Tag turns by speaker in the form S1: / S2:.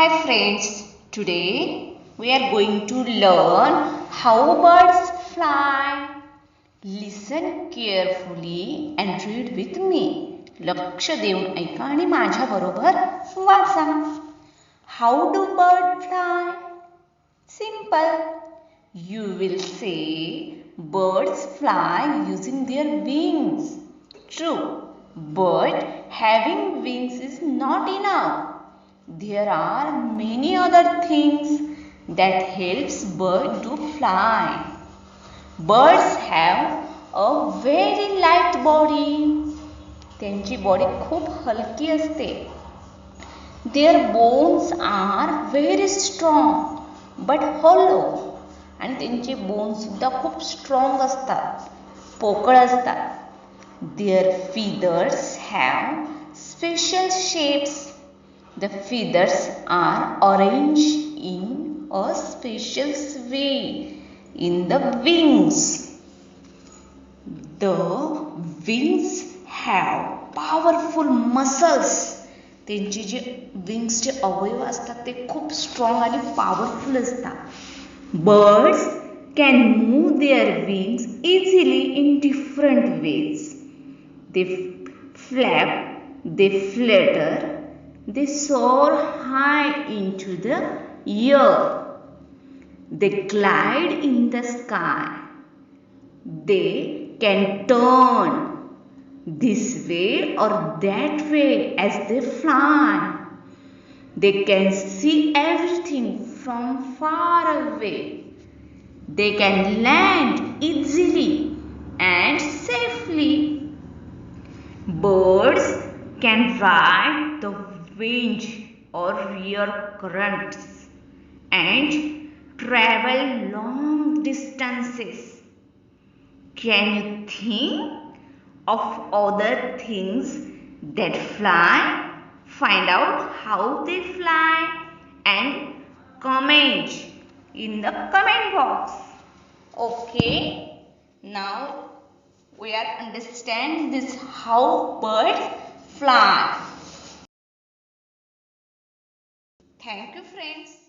S1: Hi friends, today we are going to learn how birds fly. Listen carefully and read with me. लक्ष देऊन ऐका आणि माझ्या बरोबर वाचा. How do birds fly? Simple. You will say birds fly using their wings. True, but having wings is not enough. There are many other things that helps bird to fly. Birds have a very light body. त्यांची body खूप हलकी असते. Their bones are very strong but hollow. आणि त्यांचे bones सुद्धा खूप strong असतात, पोकळ असतात. Their feathers have special shapes. The feathers are arranged in a special way in the wings. The wings have powerful muscles. त्यांचे जे विंग्सचे अवयव असतात ते खूप स्ट्रॉंग आणि पॉवरफुल असतात. Birds can move their wings easily in different ways. They flap, they flutter, they soar high into the air. They glide in the sky. They can turn this way or that way as they fly. They can see everything from far away. They can land easily and safely. Birds can ride the wind or rear currents and travel long distances. Can you think of other things that fly? Find out how they fly and comment in the comment box. Okay, now we are understand this how birds fly. Thank you friends.